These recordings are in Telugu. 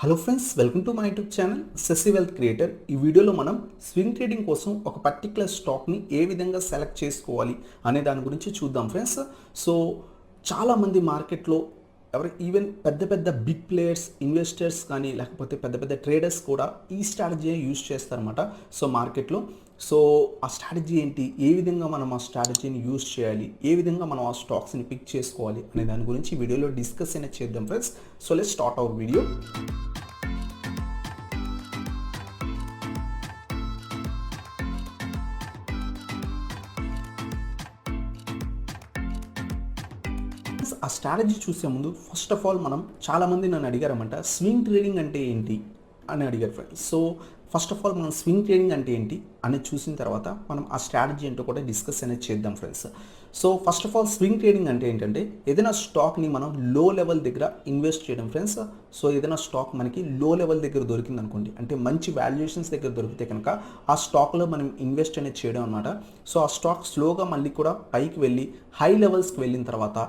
Hello friends, welcome to my YouTube channel Sasi wealth creator. ఈ వీడియోలో మనం స్వింగ్ ట్రేడింగ్ కోసం ఒక పర్టికులర్ స్టాక్ని ఏ విధంగా సెలెక్ట్ చేసుకోవాలి అనే దాని గురించి చూద్దాం ఫ్రెండ్స్. సో చాలామంది మార్కెట్లో ఈవెన్ పెద్ద పెద్ద బిగ్ ప్లేయర్స్, ఇన్వెస్టర్స్ కానీ లేకపోతే పెద్ద పెద్ద ట్రేడర్స్ కూడా ఈ స్ట్రాటజీ యూజ్ చేస్తారన్నమాట. సో మార్కెట్లో ఆ స్ట్రాటజీ ఏంటి, ఏ విధంగా మనం ఆ స్ట్రాటజీని యూజ్ చేయాలి, ఏ విధంగా మనం ఆ స్టాక్స్ని పిక్ చేసుకోవాలి అనే దాని గురించి వీడియోలో డిస్కస్ అయినా చేద్దాం friends. So let's start our video. ఆ స్ట్రాటజీ చూసే ముందు ఫస్ట్ ఆఫ్ ఆల్ చాలామంది నన్ను అడిగారన్నమాట, స్వింగ్ ట్రేడింగ్ అంటే ఏంటి అని అడిగారు friends. So first of all మనం స్వింగ్ ట్రేడింగ్ అంటే ఏంటి అనేది చూసిన తర్వాత మనం ఆ స్ట్రాటజీ ఏంటో కూడా డిస్కస్ అనేది చేద్దాం friends. So first of all swing trading అంటే ఏంటంటే ఏదైనా స్టాక్ని మనం లో లెవెల్ దగ్గర ఇన్వెస్ట్ చేయడం ఫ్రెండ్స్. సో ఏదైనా స్టాక్ మనకి లో లెవెల్ దగ్గర దొరికింది అనుకోండి, అంటే మంచి వాల్యుయేషన్స్ దగ్గర దొరికితే కనుక ఆ స్టాక్లో మనం ఇన్వెస్ట్ అనేది చేయడం అనమాట. సో ఆ స్టాక్ స్లోగా మళ్ళీ కూడా పైకి వెళ్ళి హై లెవెల్స్కి వెళ్ళిన తర్వాత,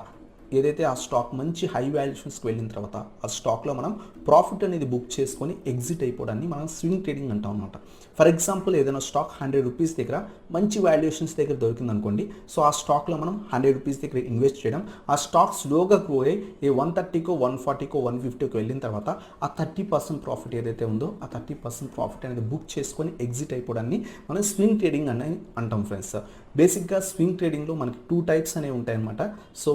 ఏదైతే ఆ స్టాక్ మంచి హై వాల్యుయేషన్స్కి వెళ్ళిన తర్వాత ఆ స్టాక్లో మనం ప్రాఫిట్ అనేది బుక్ చేసుకొని ఎగ్జిట్ అయిపోవడాన్ని మనం స్వింగ్ ట్రేడింగ్ అంటాం అనమాట. ఫర్ ఎగ్జాంపుల్ ఏదైనా స్టాక్ 100 రూపీస్ దగ్గర మంచి వాల్యుయేషన్స్ దగ్గర దొరికింది అనుకోండి. సో ఆ స్టాక్లో మనం 100 రూపీస్ దగ్గర ఇన్వెస్ట్ చేయడం, ఆ స్టాక్ స్లోగా పోయి 130కో 140కో 150కో వెళ్ళిన తర్వాత ఆ 30% ప్రాఫిట్ ఏదైతే ఉందో ఆ 30% ప్రాఫిట్ అనేది బుక్ చేసుకొని ఎగ్జిట్ అయిపోవడాన్ని మనం స్వింగ్ ట్రేడింగ్ అనేది అంటాం ఫ్రెండ్స్. బేసిక్గా స్వింగ్ ట్రేడింగ్లో మనకి 2 టైప్స్ అనేవి ఉంటాయి అన్నమాట. సో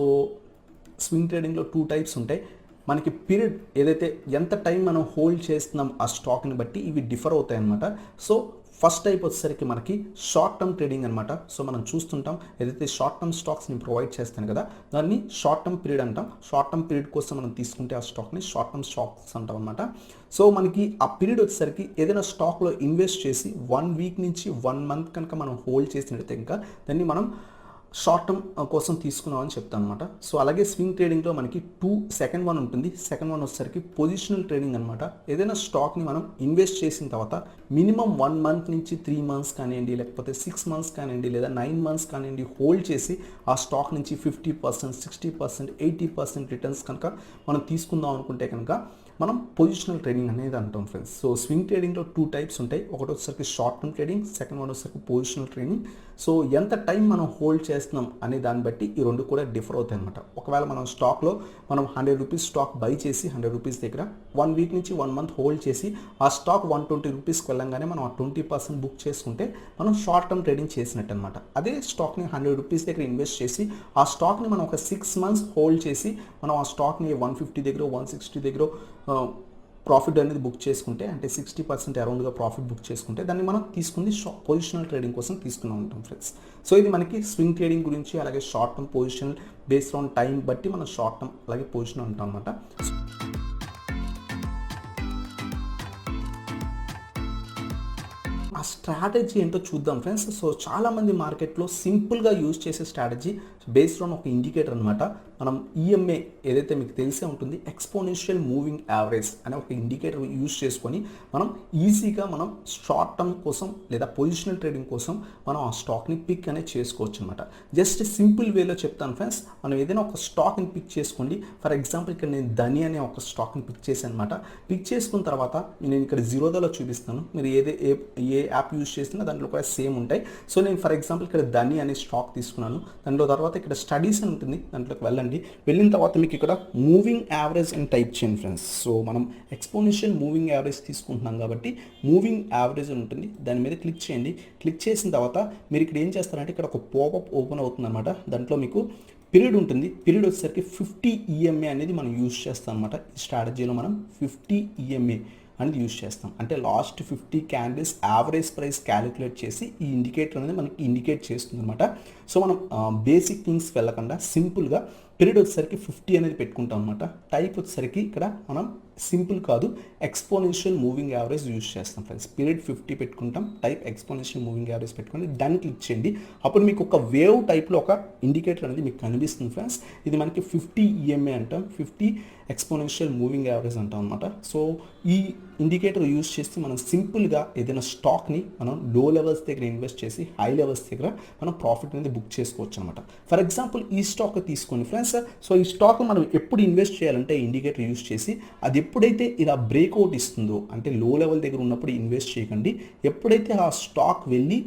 స్వింగ్ ట్రేడింగ్లో 2 టైప్స్ ఉంటాయి. మనకి పీరియడ్ ఏదైతే ఎంత టైం మనం హోల్డ్ చేస్తున్నాం ఆ స్టాక్ని బట్టి ఇవి డిఫర్ అవుతాయి అన్నమాట. సో ఫస్ట్ టైప్ వచ్చేసరికి మనకి షార్ట్ టర్మ్ ట్రేడింగ్ అనమాట. సో మనం చూస్తుంటాం, ఏదైతే షార్ట్ టర్మ్ స్టాక్స్ని ప్రొవైడ్ చేస్తాను కదా దాన్ని షార్ట్ టర్మ్ పీరియడ్ అంటాం. షార్ట్ టర్మ్ పీరియడ్ కోసం మనం తీసుకుంటే ఆ స్టాక్ని షార్ట్ టర్మ్ స్టాక్స్ అంటాం అనమాట. సో మనకి ఆ పీరియడ్ వచ్చేసరికి ఏదైనా స్టాక్లో ఇన్వెస్ట్ చేసి 1 వీక్ నుంచి 1 మంత్ కనుక మనం హోల్డ్ చేసినట్టయితే ఇంకా దాన్ని మనం షార్ట్ టర్మ్ కోసం తీసుకున్నామని చెప్తాను అనమాట. సో అలాగే స్వింగ్ ట్రేడింగ్లో మనకి సెకండ్ వన్ ఉంటుంది. సెకండ్ వన్ వచ్చేసరికి పొజిషనల్ ట్రేడింగ్ అనమాట. ఏదైనా స్టాక్ని మనం ఇన్వెస్ట్ చేసిన తర్వాత మినిమం 1 మంత్ నుంచి 3 మంత్స్ కానివ్వండి, లేకపోతే 6 మంత్స్ కానివ్వండి, లేదా 9 మంత్స్ కానివ్వండి హోల్డ్ చేసి ఆ స్టాక్ నుంచి 50%, 60%, 80% రిటర్న్స్ కనుక మనం తీసుకుందాం అనుకుంటే కనుక మనం పొజిషనల్ ట్రేడింగ్ అనేది అంటాం ఫ్రెండ్స్. సో స్వింగ్ ట్రేడింగ్లో 2 టైప్స్ ఉంటాయి. ఒకటి వచ్చేసరికి short term trading, second one వచ్చేసరికి పొజిషనల్ ట్రేడింగ్. సో ఎంత టైం మనం హోల్డ్ చేస్తున్నాం అనే దాన్ని బట్టి ఈ రెండు కూడా డిఫర్ అవుతాయి అనమాట. ఒకవేళ మనం స్టాక్లో 100 రూపీస్ స్టాక్ బై చేసి 100 రూపీస్ దగ్గర 1 వీక్ నుంచి 1 మంత్ హోల్డ్ చేసి ఆ స్టాక్ 120 రూపీస్కి వెళ్ళంగానే మనం ఆ 20% బుక్ చేసుకుంటే మనం షార్ట్ టర్మ్ ట్రేడింగ్ చేసినట్టు అనమాట. అదే స్టాక్ని 100 రూపీస్ దగ్గర ఇన్వెస్ట్ చేసి ఆ స్టాక్ని మనం ఒక 6 మంత్స్ హోల్డ్ చేసి మనం ఆ స్టాక్ని 150 దగ్గర 160 దగ్గర ప్రాఫిట్ అనేది బుక్ చేసుకుంటే, అంటే 60% అరౌండ్గా ప్రాఫిట్ బుక్ చేసుకుంటే దాన్ని మనం తీసుకుంది పొజిషనల్ ట్రేడింగ్ కోసం తీసుకుని ఉంటాం ఫ్రెండ్స్. సో ఇది మనకి స్వింగ్ ట్రేడింగ్ గురించి. అలాగే short term, positional based on time బట్టి మనం షార్ట్ టర్మ్ అలాగే పొజిషనల్ ఉంటాం అనమాట. ఆ స్ట్రాటజీ ఏంటో చూద్దాం ఫ్రెండ్స్. సో చాలామంది మార్కెట్లో సింపుల్గా యూజ్ చేసే స్ట్రాటజీ బేస్డ్ ఆన్ ఒక ఇండికేటర్ అనమాట. మనం ఈఎంఏ ఏదైతే మీకు తెలిసే ఉంటుంది, ఎక్స్పోనెన్షియల్ మూవింగ్ యావరేజ్ అనే ఒక ఇండికేటర్ యూజ్ చేసుకొని మనం ఈజీగా మనం షార్ట్ టర్మ్ కోసం లేదా పొజిషనల్ ట్రేడింగ్ కోసం మనం ఆ స్టాక్ని పిక్ అనేది చేసుకోవచ్చు అనమాట. జస్ట్ సింపుల్ వేలో చెప్తాను ఫ్రెండ్స్. మనం ఏదైనా ఒక స్టాక్ని పిక్ చేసుకోండి. ఫర్ ఎగ్జాంపుల్ ఇక్కడ నేను ధని అనే ఒక స్టాక్ని పిక్ చేశాను అనమాట. పిక్ చేసుకున్న తర్వాత నేను ఇక్కడ జీరోధాలో చూపిస్తాను. మీరు ఏ యాప్ యూజ్ చేసినా దాంట్లో కూడా సేమ్ ఉంటాయి. సో నేను ఫర్ ఎగ్జాంపుల్ ఇక్కడ ధని అనే స్టాక్ తీసుకున్నాను. దాంట్లో తర్వాత ఇక్కడ స్టడీస్ అని ఉంటుంది, దాంట్లోకి వెళ్ళండి. వెళ్ళిన తర్వాత మీకు ఇక్కడ మూవింగ్ యావరేజ్ అని టైప్ చేయండి ఫ్రెండ్స్. సో మనం ఎక్స్పోనెన్షియల్ మూవింగ్ యావరేజ్ తీసుకుంటున్నాం కాబట్టి మూవింగ్ యావరేజ్ అని ఉంటుంది, దాని మీద క్లిక్ చేయండి. క్లిక్ చేసిన తర్వాత మీరు ఇక్కడ ఏం చేస్తారంటే ఇక్కడ ఒక పాపప్ ఓపెన్ అవుతుంది అనమాట. దాంట్లో మీకు పీరియడ్ ఉంటుంది. పీరియడ్ వచ్చేసరికి 50 EMA అనేది మనం యూజ్ చేస్తాం అనమాట. ఈ స్ట్రాటజీలో మనం 50 EMA అనేది యూజ్ చేస్తాం. అంటే last 50 candles average price calculate చేసి ఈ ఇండికేటర్ అనేది మనకి ఇండికేట్ చేస్తుంది అనమాట. సో మనం బేసిక్ థింగ్స్ వెళ్ళకుండా సింపుల్గా పీరియడ్ వచ్చేసరికి 50 అనేది పెట్టుకుంటాం అనమాట. టైప్ వచ్చేసరికి ఇక్కడ మనం సింపుల్ కాదు, ఎక్స్పోనెన్షియల్ మూవింగ్ యావరేజ్ యూజ్ చేస్తాం ఫ్రెండ్స్. పీరియడ్ 50 పెట్టుకుంటాం, టైప్ ఎక్స్పోనెన్షియల్ మూవింగ్ యావరేజ్ పెట్టుకోండి, డన్ క్లిక్ చేయండి. అప్పుడు మీకు ఒక వేవ్ టైప్లో ఒక ఇండికేటర్ అనేది మీకు కనిపిస్తుంది ఫ్రెండ్స్. ఇది మనకి 50 EMA అంటాం, 50 ఎక్స్పోనెన్షియల్ మూవింగ్ యావరేజ్ అంటాం అనమాట. సో ఈ ఇండికేటర్ యూజ్ చేసి మనం సింపుల్గా ఏదైనా స్టాక్ని మనం లో లెవెల్స్ దగ్గర ఇన్వెస్ట్ చేసి హై లెవెల్స్ దగ్గర మనం ప్రాఫిట్ అనేది బుక్ చేసుకోవచ్చు అనమాట. ఫర్ ఎగ్జాంపుల్ ఈ స్టాక్ తీసుకోండి ఫ్రెండ్స్. సో ఈ స్టాక్ మనం ఎప్పుడు ఇన్వెస్ట్ చేయాలంటే ఇండికేటర్ యూస్ చేసి అది ఎప్పుడైతే ఇలా బ్రేక్అవుట్ ఇస్తుందో అంటే లో లెవెల్ దగ్గర ఉన్నప్పుడు ఇన్వెస్ట్ చేయకండి. ఎప్పుడైతే ఆ స్టాక్ వెళ్ళి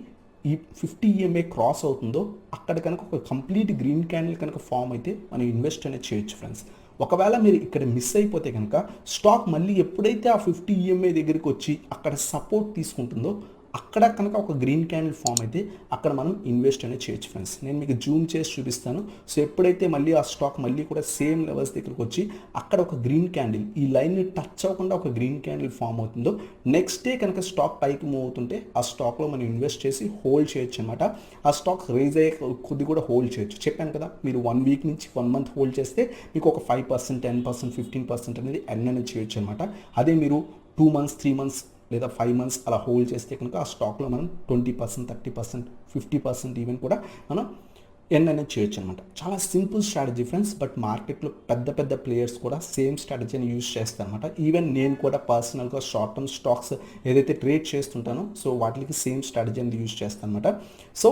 ఈ 50 EMA క్రాస్ అవుతుందో అక్కడ కనుక ఒక కంప్లీట్ గ్రీన్ క్యాండిల్ కనుక ఫామ్ అయితే మనం ఇన్వెస్ట్ అనేది చేయొచ్చు ఫ్రెండ్స్. ఒకవేళ మీరు ఇక్కడ మిస్ అయిపోతే కనుక స్టాక్ మళ్ళీ ఎప్పుడైతే ఆ 50 EMA దగ్గరికి వచ్చి అక్కడ సపోర్ట్ తీసుకుంటుందో అక్కడ కనుక ఒక గ్రీన్ క్యాండిల్ ఫామ్ అయితే అక్కడ మనం ఇన్వెస్ట్ అనేది చేయొచ్చు ఫ్రెండ్స్. నేను మీకు జూమ్ చేసి చూపిస్తాను. సో ఎప్పుడైతే మళ్ళీ ఆ స్టాక్ మళ్ళీ కూడా సేమ్ లెవెల్స్ దగ్గరికి వచ్చి అక్కడ ఒక గ్రీన్ క్యాండిల్ ఈ లైన్ని టచ్ అవ్వకుండా ఒక గ్రీన్ క్యాండిల్ ఫామ్ అవుతుందో నెక్స్ట్ డే కనుక స్టాక్ పైకి మూవ్ అవుతుంటే ఆ స్టాక్లో మనం ఇన్వెస్ట్ చేసి హోల్డ్ చేయొచ్చు అనమాట. ఆ స్టాక్ రైజ్ అయ్యే కొద్ది కూడా హోల్డ్ చేయొచ్చు. చెప్పాను కదా, మీరు 1 వీక్ నుంచి 1 మంత్ హోల్డ్ చేస్తే మీకు ఒక 5%, 10%, 15% అనేది ఎర్న్ అనేది చేయొచ్చు అనమాట. అదే మీరు 2 months, 3 months లేదా 5 months అలా హోల్డ్ చేస్తే కనుక ఆ స్టాక్లో మనం 20%, 30%, 50% ఈవెన్ కూడా మనం ఎర్న్ అనేది చేయొచ్చు అనమాట. చాలా సింపుల్ స్ట్రాటజీ ఫ్రెండ్స్. బట్ మార్కెట్లో పెద్ద పెద్ద ప్లేయర్స్ కూడా సేమ్ స్ట్రాటజీని యూజ్ చేస్తాను అనమాట. ఈవెన్ నేను కూడా పర్సనల్గా షార్ట్ టర్మ్ స్టాక్స్ ఏదైతే ట్రేడ్ చేస్తుంటానో సో వాటికి సేమ్ స్ట్రాటజీ అనేది యూజ్ చేస్తాను అనమాట. సో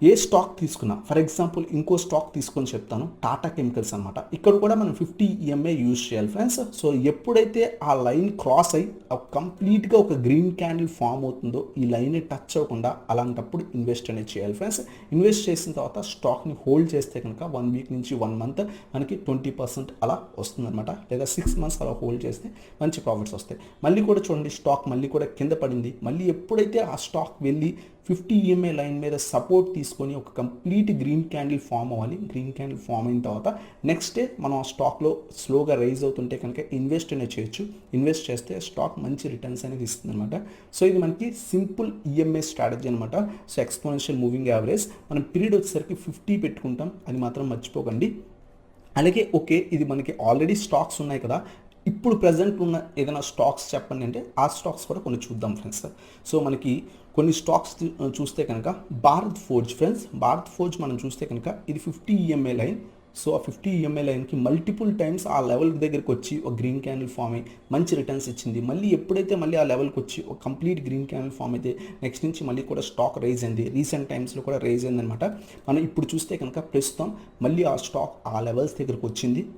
ఏ స్టాక్ తీసుకున్నా, ఫర్ ఎగ్జాంపుల్ ఇంకో స్టాక్ తీసుకొని చెప్తాను, టాటా కెమికల్స్ అనమాట. ఇక్కడ కూడా మనం 50 EMA యూజ్ చేయాలి ఫ్రెండ్స్. సో ఎప్పుడైతే ఆ లైన్ క్రాస్ అయ్యి కంప్లీట్గా ఒక గ్రీన్ క్యాండిల్ ఫామ్ అవుతుందో ఈ లైన్ టచ్ అవ్వకుండా అలాంటప్పుడు ఇన్వెస్ట్ అనేది చేయాలి ఫ్రెండ్స్. ఇన్వెస్ట్ చేసిన తర్వాత స్టాక్ని హోల్డ్ చేస్తే కనుక 1 వీక్ నుంచి 1 మంత్ మనకి 20% అలా వస్తుందన్నమాట. లేదా 6 months అలా హోల్డ్ చేస్తే మంచి ప్రాఫిట్స్ వస్తాయి. మళ్ళీ కూడా చూడండి, స్టాక్ మళ్ళీ కూడా కింద పడింది. మళ్ళీ ఎప్పుడైతే ఆ స్టాక్ వెళ్ళి 50 EMA లైన్ మీద సపోర్ట్ తీసుకొని ఒక కంప్లీట్ గ్రీన్ క్యాండిల్ ఫామ్ అవ్వాలి. గ్రీన్ క్యాండిల్ ఫామ్ అయిన తర్వాత నెక్స్ట్ డే మనం ఆ స్టాక్లో స్లోగా రైజ్ అవుతుంటే కనుక ఇన్వెస్ట్ అనేది చేయొచ్చు. ఇన్వెస్ట్ చేస్తే స్టాక్ మంచి రిటర్న్స్ అనేది ఇస్తుంది అనమాట. సో ఇది మనకి సింపుల్ EMA స్ట్రాటజీ అనమాట. సో ఎక్స్పోనెన్షియల్ మూవింగ్ యావరేజ్ మనం పీరియడ్ వచ్చేసరికి 50 పెట్టుకుంటాం, అది మాత్రం మర్చిపోకండి. అలాగే ఓకే, ఇది మనకి ఆల్రెడీ స్టాక్స్ ఉన్నాయి కదా, ఇప్పుడు ప్రజెంట్ ఉన్న ఏదైనా స్టాక్స్ చెప్పండి అంటే ఆ స్టాక్స్ కూడా కొన్ని చూద్దాం ఫ్రెండ్స్. సో మనకి కొన్ని స్టాక్స్ చూస్తే కనుక Bharat forge friends. Bharat forge మనం చూస్తే కనుక ఇది 50 EMA లైన్. సో ఆ 50 EMA లైన్కి మల్టిపుల్ టైమ్స్ ఆ లెవెల్ దగ్గరికి వచ్చి ఒక గ్రీన్ క్యాండిల్ ఫామ్ అయ్యి మంచి రిటర్న్స్ ఇచ్చింది. మళ్ళీ ఎప్పుడైతే మళ్ళీ ఆ లెవెల్కి వచ్చి ఒక కంప్లీట్ గ్రీన్ క్యాండిల్ ఫామ్ అయితే నెక్స్ట్ నుంచి మళ్ళీ కూడా స్టాక్ రైజ్ అయింది. రీసెంట్ టైమ్స్లో కూడా రైజ్ అయిందనమాట. మనం ఇప్పుడు చూస్తే కనుక ప్రస్తుతం మళ్ళీ ఆ స్టాక్ ఆ లెవెల్స్ దగ్గరికి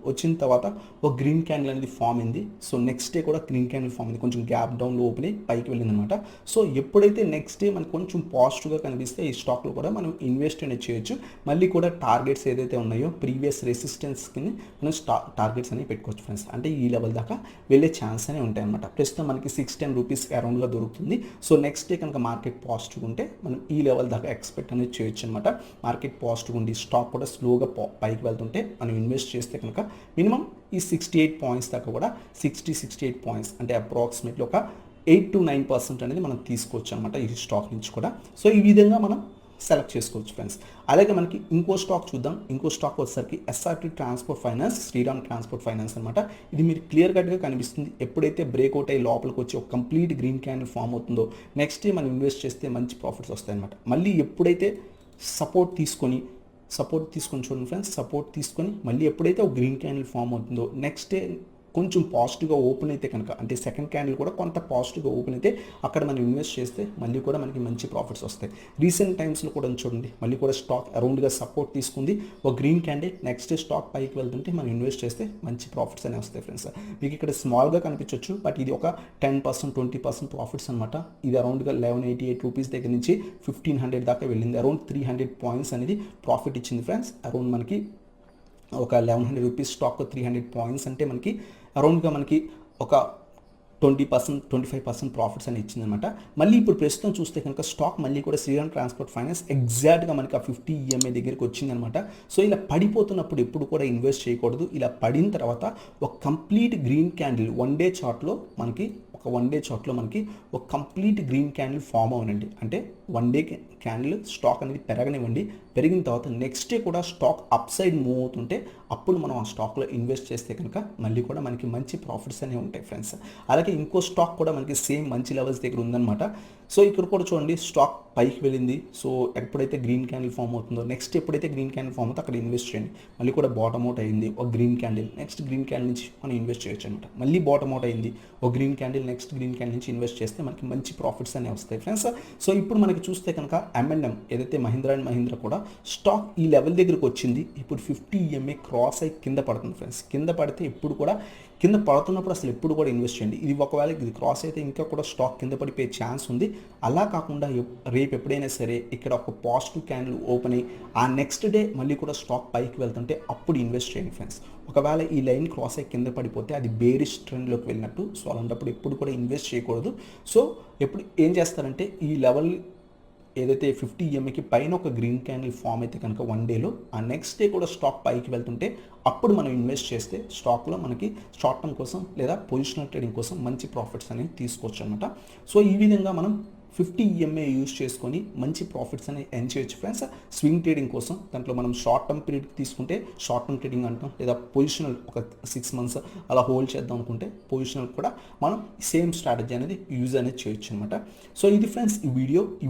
వచ్చిన తర్వాత ఒక గ్రీన్ క్యాండిల్ అనేది ఫామ్ అయింది. సో నెక్స్ట్ డే కూడా గ్రీన్ క్యాండిల్ ఫామ్ అయింది, కొంచెం గ్యాప్ డౌన్లో ఓపెన్ అయ్యి పైకి వెళ్ళిందనమాట. సో ఎప్పుడైతే నెక్స్ట్ డే మనకు కొంచెం పాజిటివ్గా కనిపిస్తే ఈ స్టాక్లో కూడా మనం ఇన్వెస్ట్ అనేది చేయొచ్చు. మళ్ళీ కూడా టార్గెట్స్ ఏదైతే ఉన్నాయో ప్రీవియస్ రెసిస్టెన్స్కి మనం టార్గెట్స్ అనేవి పెట్టుకోవచ్చు ఫ్రెండ్స్. అంటే ఈ లెవెల్ దాకా వెళ్ళే ఛాన్స్ అనేవి ఉంటాయి అనమాట. ప్రస్తుతం మనకి 610 రూపీస్ అరౌండ్గా దొరుకుతుంది. సో నెక్స్ట్ డే కనుక మార్కెట్ పాజిటివ్ ఉంటే మనం ఈ లెవెల్ దాకా ఎక్స్పెక్ట్ అనేది చేయొచ్చు అనమాట. మార్కెట్ పాజిటివ్ ఉండి స్టాక్ కూడా స్లోగా పైకి వెళ్తుంటే మనం ఇన్వెస్ట్ చేస్తే కనుక మినిమం ఈ 68 పాయింట్స్ దాకా కూడా 68 పాయింట్స్ అంటే అప్రాక్సిమేట్లీ ఒక 8 to 9% అనేది మనం తీసుకోవచ్చు అనమాట ఈ స్టాక్ నుంచి కూడా. సో ఈ విధంగా మనం సెలెక్ట్ చేసుకోవచ్చు ఫ్రెండ్స్. అలాగే మనకి ఇంకో స్టాక్ చూద్దాం. ఇంకో స్టాక్ వచ్చేసరికి SRT transport finance, Shriram transport finance అనమాట. ఇది మీరు క్లియర్ కట్గా కనిపిస్తుంది. ఎప్పుడైతే బ్రేక్అవుట్ అయ్యి లోపలికి వచ్చి ఒక కంప్లీట్ గ్రీన్ క్యాండిల్ ఫామ్ అవుతుందో నెక్స్ట్ డే మనం ఇన్వెస్ట్ చేస్తే మంచి ప్రాఫిట్స్ వస్తాయి అనమాట. మళ్ళీ ఎప్పుడైతే సపోర్ట్ తీసుకొని చూడండి ఫ్రెండ్స్, సపోర్ట్ తీసుకొని మళ్ళీ ఎప్పుడైతే ఒక గ్రీన్ క్యాండిల్ ఫామ్ అవుతుందో నెక్స్ట్ డే కొంచెం పాజిటివ్గా ఓపెన్ అయితే కనుక అంటే సెకండ్ క్యాండిల్ కూడా కొంత పాజిటివ్గా ఓపెన్ అయితే అక్కడ మనం ఇన్వెస్ట్ చేస్తే మళ్ళీ కూడా మనకి మంచి ప్రాఫిట్స్ వస్తాయి. రీసెంట్ టైమ్స్లో కూడా చూడండి, మళ్ళీ కూడా స్టాక్ అరౌండ్గా సపోర్ట్ తీసుకుంది, ఒక గ్రీన్ క్యాండిల్ నెక్స్ట్ స్టాక్ పైకి వెళ్తుంటే మనం ఇన్వెస్ట్ చేస్తే మంచి ప్రాఫిట్స్ అనేవి వస్తాయి ఫ్రెండ్స్. మీకు ఇక్కడ స్మాల్గా కనిపించవచ్చు, బట్ ఇది ఒక 10%, 20% ప్రాఫిట్స్ అనమాట. ఇది అరౌండ్గా 1188 రూపీస్ దగ్గర నుంచి 1500 దాకా వెళ్ళింది. అరౌండ్ 300 పాయింట్స్ అనేది ప్రాఫిట్ ఇచ్చింది ఫ్రెండ్స్. అరౌండ్ మనకి ఒక 1100 రూపీస్ స్టాక్ 300 పాయింట్స్ అంటే మనకి అరౌండ్గా మనకి ఒక 20%, 25% ప్రాఫిట్స్ అని ఇచ్చిందనమాట. మళ్ళీ ఇప్పుడు ప్రస్తుతం చూస్తే కనుక స్టాక్ మళ్ళీ కూడా శ్రీరామ్ ట్రాన్స్పోర్ట్ ఫైనాన్స్ ఎగ్జాక్ట్గా మనకి ఆ 50 EMA దగ్గరికి వచ్చిందనమాట. సో ఇలా పడిపోతున్నప్పుడు ఎప్పుడు కూడా ఇన్వెస్ట్ చేయకూడదు. ఇలా పడిన తర్వాత ఒక complete green candle one day చార్ట్లో మనకి ఒక కంప్లీట్ గ్రీన్ క్యాండిల్ ఫామ్ అవ్వనండి. అంటే వన్ డే క్యాండిల్ స్టాక్ అనేది పెరగనివ్వండి. పెరిగిన తర్వాత నెక్స్ట్ డే కూడా స్టాక్ అప్ సైడ్ మూవ్ అవుతుంటే అప్పుడు మనం ఆ స్టాక్లో ఇన్వెస్ట్ చేస్తే కనుక మళ్ళీ కూడా మనకి మంచి ప్రాఫిట్స్ అనేవి ఉంటాయి ఫ్రెండ్స్. అలాగే ఇంకో స్టాక్ కూడా మనకి సేమ్ మంచి లెవెల్స్ దగ్గర ఉందన్నమాట. సో ఇక్కడ కూడా చూడండి, స్టాక్ పైకి వెళ్ళింది. సో ఎప్పుడైతే గ్రీన్ క్యాండిల్ ఫామ్ అవుతుందో నెక్స్ట్ ఎప్పుడైతే గ్రీన్ క్యాండిల్ ఫామ్ అవుతుందో అక్కడ ఇన్వెస్ట్ చేయండి. మళ్ళీ కూడా బాటమ్ అవుట్ అయింది ఒక green candle, next green candle నుంచి మనం ఇన్వెస్ట్ చేయొచ్చు అనమాట. మళ్ళీ బాటమ్ అవుట్ అయింది ఒక green candle, next green candle నుంచి ఇన్వెస్ట్ చేస్తే మనకి మంచి ప్రాఫిట్స్ అనేవి వస్తాయి ఫ్రెండ్స్. సో ఇప్పుడు మనకి చూస్తే కనుక M&M ఏదైతే మహీంద్రా అండ్ మహీంద్రా కూడా స్టాక్ ఈ లెవెల్ దగ్గరికి వచ్చింది. ఇప్పుడు 50 EMA క్రాస్ అయి కింద పడుతుంది ఫ్రెండ్స్. కింద పడితే ఎప్పుడు కూడా కింద పడుతున్నప్పుడు అసలు ఎప్పుడు కూడా ఇన్వెస్ట్ చేయండి. ఇది ఒకవేళ ఇది క్రాస్ అయితే ఇంకా కూడా స్టాక్ కింద పడిపోయే ఛాన్స్ ఉంది. అలా కాకుండా రేపు ఎప్పుడైనా సరే ఇక్కడ ఒక పాజిటివ్ క్యాండిల్ ఓపెన్ అయ్యి ఆ నెక్స్ట్ డే మళ్ళీ కూడా స్టాక్ పైకి వెళ్తుంటే అప్పుడు ఇన్వెస్ట్ చేయండి ఫ్రెండ్స్. ఒకవేళ ఈ లైన్ క్రాస్ అయ్యి కింద పడిపోతే అది బేరిష్ ట్రెండ్లోకి వెళ్ళినట్టు. సో అలాంటప్పుడు ఎప్పుడు కూడా ఇన్వెస్ట్ చేయకూడదు. సో ఎప్పుడు ఏం చేస్తారంటే ఈ లెవెల్ ఏదైతే 50 EMAకి పైన ఒక గ్రీన్ క్యాండిల్ ఫామ్ అయితే కనుక 1 డేలో ఆ నెక్స్ట్ డే కూడా స్టాక్ పైకి వెళ్తుంటే అప్పుడు మనం ఇన్వెస్ట్ చేస్తే స్టాక్లో మనకి షార్ట్ టర్మ్ కోసం లేదా పొజిషనల్ ట్రేడింగ్ కోసం మంచి ప్రాఫిట్స్ అనేవి తీసుకోవచ్చు అనమాట. సో ఈ విధంగా మనం 50 EMA యూజ్ చేసుకొని మంచి ప్రాఫిట్స్ అనేవి ఎర్న్ చేయొచ్చు ఫ్రెండ్స్. స్వింగ్ ట్రేడింగ్ కోసం దాంట్లో మనం షార్ట్ టర్మ్ పీరియడ్ తీసుకుంటే షార్ట్ టర్మ్ ట్రేడింగ్ అంటాం, లేదా పొజిషనల్ ఒక 6 months అలా హోల్డ్ చేద్దాం అనుకుంటే పొజిషనల్ కూడా మనం సేమ్ స్ట్రాటజీ అనేది యూజ్ అనేది చేయొచ్చు అనమాట. సో ఇది ఫ్రెండ్స్ ఈ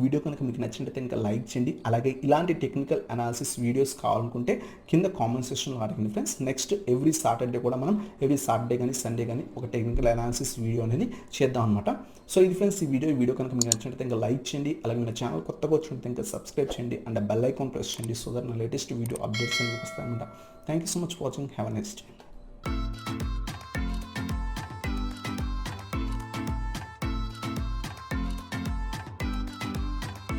వీడియో కనుక మీకు నచ్చినట్లయితే ఇంకా లైక్ చేయండి. అలాగే ఇలాంటి టెక్నికల్ అనాలిసిస్ వీడియోస్ కావాలనుకుంటే కింద కామెంట్ సెక్షన్లో అడగండి ఫ్రెండ్స్. నెక్స్ట్ ఎవ్రీ సాటర్డే కూడా మనం ఎవ్రీ సాటర్డే కానీ సండే కానీ ఒక టెక్నికల్ అనాలిసిస్ వీడియో అనేది చేద్దాం అనమాట. సో ఇది ఫ్రెండ్స్ ఈ వీడియో కనుక మీకు నచ్చినట్లయితే ఇంకా లైక్ చేయండి. అలాగే మన ఛానల్ కొత్తగా వచ్చినట్లయితే ఇంకా సబ్స్క్రైబ్ చేయండి అండ్ బెల్ ఐకాన్ ప్రెస్ చేయండి. సో దట్ నా లేటెస్ట్ వీడియో అప్డేట్స్ అనేవి వస్తాయన్నమాట. Thank you so much for watching. Have a nice day.